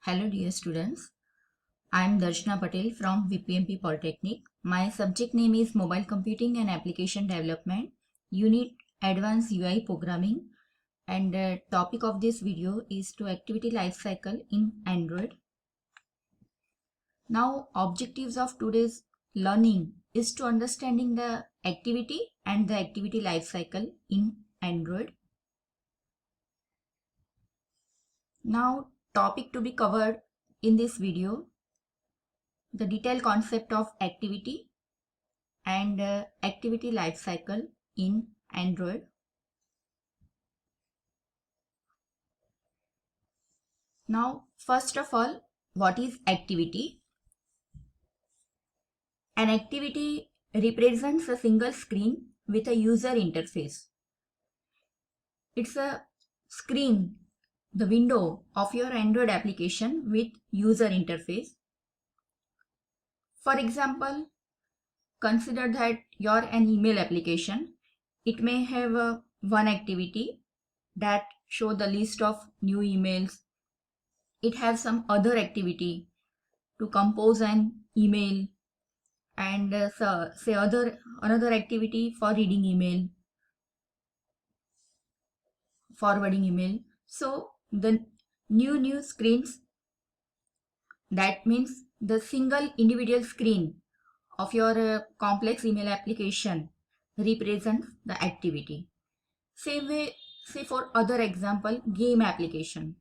Hello dear students, I am Darshana Patel from VPMP Polytechnic. My subject name is Mobile Computing and Application Development, Unit Advanced UI Programming, and the topic of this video is to Activity Lifecycle in Android. Now objectives of today's learning is to understanding the activity and the activity lifecycle in Android. Now topic to be covered in this video: the detailed concept of activity and activity lifecycle in Android. Now, first of all, what is activity? An activity represents a single screen with a user interface. It's a screen, the window of your Android application with user interface. For example, consider that you're an email application. It may have one activity that show the list of new emails. It has some other activity to compose an email, and say another activity for reading email, forwarding email. So the new screens, that means the single individual screen of your complex email application represents the activity. Same way, say for other example, game application.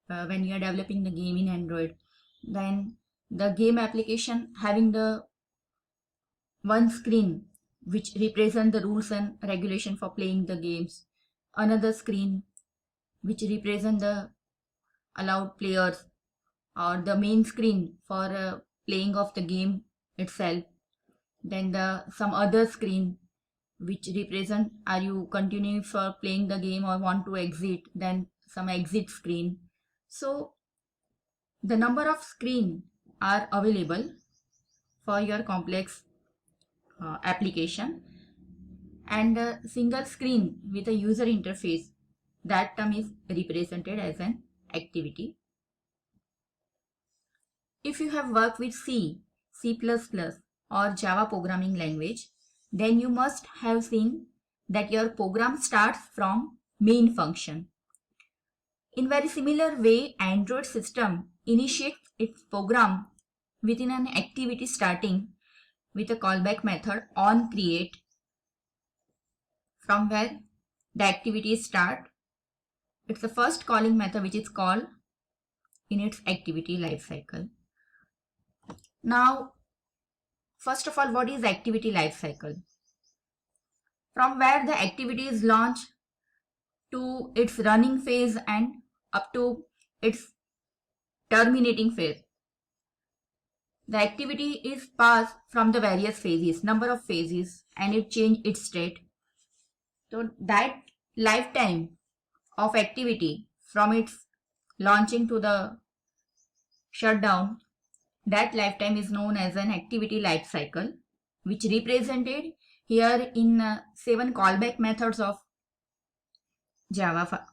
When you are developing the game in Android, then the game application having the one screen which represent the rules and regulation for playing the games, another screen which represent the allowed players or the main screen for playing of the game itself, then some other screen which represent are you continuing for playing the game or want to exit, then some exit screen. So the number of screens are available for your complex application, and a single screen with a user interface, that term is represented as an activity. If you have worked with C, C++ or Java programming language, then you must have seen that your program starts from main function. In very similar way, Android system initiates its program within an activity starting with a callback method onCreate, from where the activity start. It's the first calling method which is called in its activity lifecycle. Now, first of all, what is activity lifecycle? From where the activity is launched to its running phase and up to its terminating phase. The activity is passed from the various phases, number of phases, and it change its state. So that lifetime of activity from its launching to the shutdown, that lifetime is known as an activity life cycle, which represented here in 7 callback methods of Java,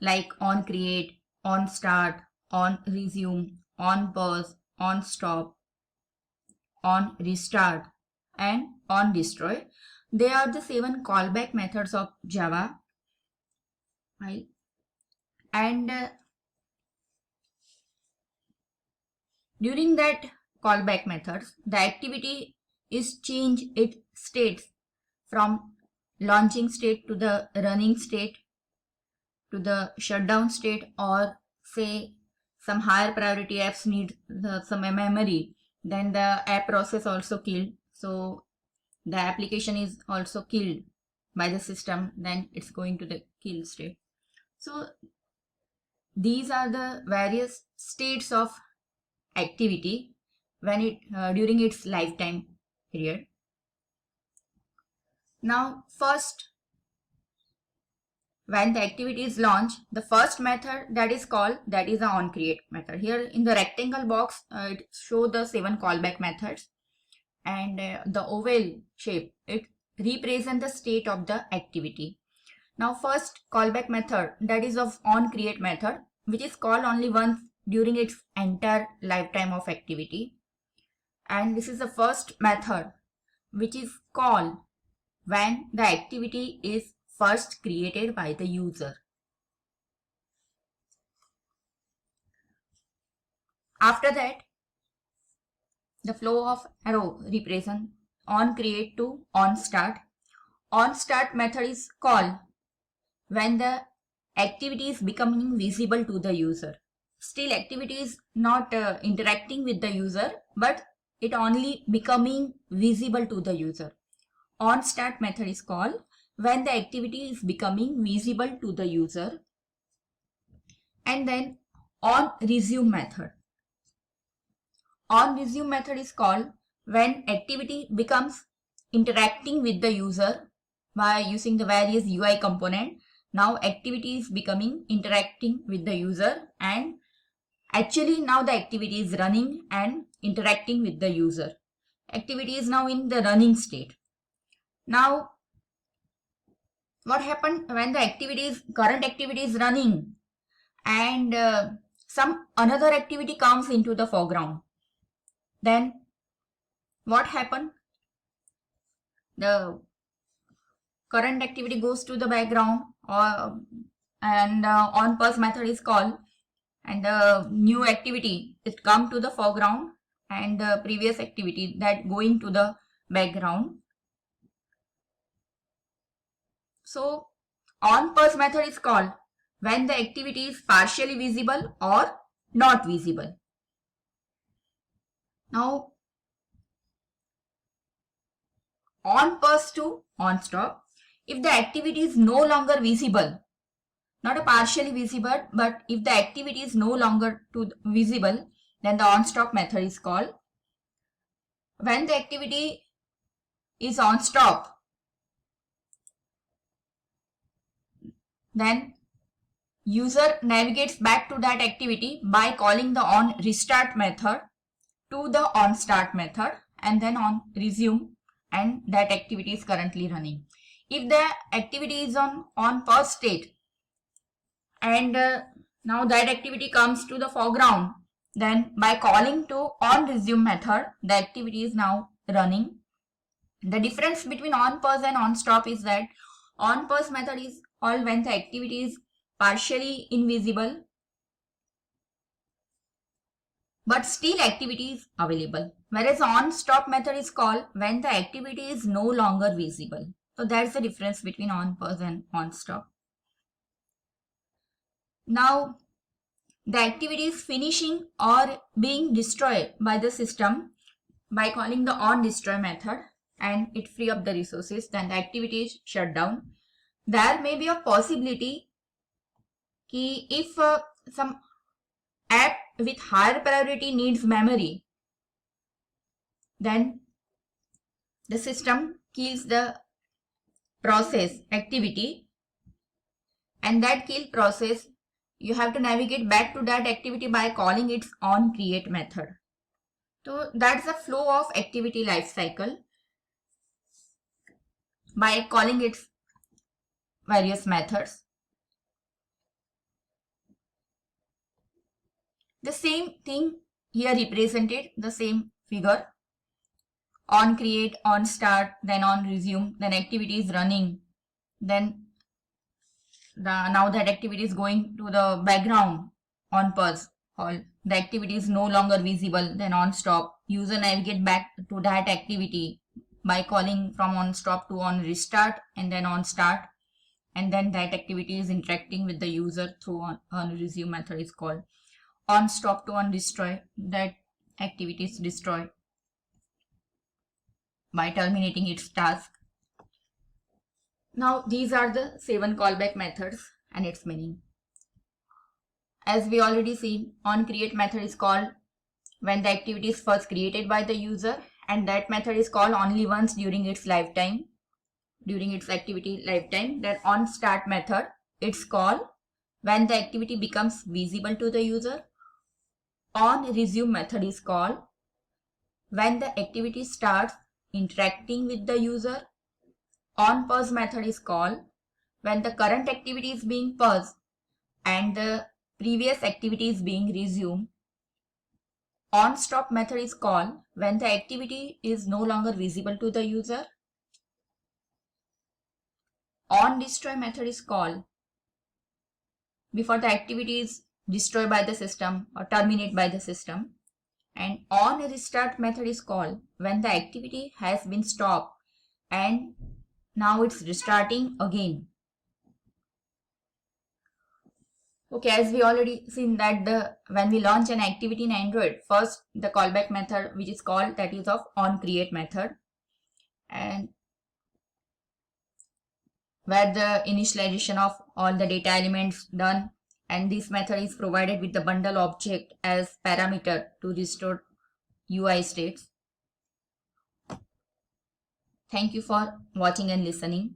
like onCreate, onStart, onResume, onPause, onStop, onRestart, and onDestroy. They are the 7 callback methods of Java. Right? And during that callback methods, the activity is change its states from launching state to the running state to the shutdown state, or say some higher priority apps need some memory, then the app process also killed, so the application is also killed by the system, then it's going to the kill state. So these are the various states of activity when it during its lifetime period. Now first, when the activity is launched, the first method that is called, that is the onCreate method. Here in the rectangle box, it shows the 7 callback methods, and the oval shape, it represents the state of the activity. Now first callback method, that is of onCreate method, which is called only once during its entire lifetime of activity. And this is the first method which is called when the activity is first created by the user. After that, the flow of arrow represent on create to on start. On start method is called when the activity is becoming visible to the user. Still activity is not interacting with the user, but it only becoming visible to the user. On start method is called when the activity is becoming visible to the user. And then on resume method. On resume method is called when activity becomes interacting with the user by using the various UI component. Now activity is becoming interacting with the user, and actually now the activity is running and interacting with the user. Activity is now in the running state. Now what happened when the current activity is running and some another activity comes into the foreground? Then what happened? The current activity goes to the background, and on pause method is called, and the new activity it come to the foreground and the previous activity that going to the background. So on pause method is called when the activity is partially visible or not visible. Now on pause to on stop, if the activity is no longer visible, not a partially visible, but if the activity is no longer visible, then the on stop method is called. When the activity is on stop, then user navigates back to that activity by calling the on restart method to the on start method, and then on resume, and that activity is currently running. If the activity is on pause state and now that activity comes to the foreground, then by calling to on resume method, the activity is now running. The difference between on pause and on stop is that on pause method is all when the activity is partially invisible but still activity is available, whereas on stop method is called when the activity is no longer visible. So that's the difference between on pause and on stop. Now the activity is finishing or being destroyed by the system by calling the on destroy method, and it free up the resources, then the activity is shut down. There may be a possibility कि if some app with higher priority needs memory, then the system kills the process activity, and that kill process you have to navigate back to that activity by calling its on create method. So that's the flow of activity life cycle by calling its various methods. The same thing here represented, the same figure. On create, on start, then on resume, then activity is running, then now that activity is going to the background on pause. The activity is no longer visible, then on stop. User navigate back to that activity by calling from on stop to on restart and then on start, and then that activity is interacting with the user through on resume method is called. On stop to on destroy, that activity is destroyed by terminating its task. Now these are the 7 callback methods and its meaning. As we already seen, on create method is called when the activity is first created by the user, and that method is called only once during its lifetime, during its activity lifetime. Then on start method, it's called when the activity becomes visible to the user. On resume method is called when the activity starts interacting with the user. On pause method is called when the current activity is being paused and the previous activity is being resumed. On stop method is called when the activity is no longer visible to the user. On destroy method is called before the activity is destroyed by the system or terminated by the system. And on restart method is called when the activity has been stopped and now it's restarting again. Okay, as we already seen that when we launch an activity in Android, first the callback method which is called, that is of on create method, and where the initialization of all the data elements done, and this method is provided with the bundle object as parameter to restore UI states. Thank you for watching and listening.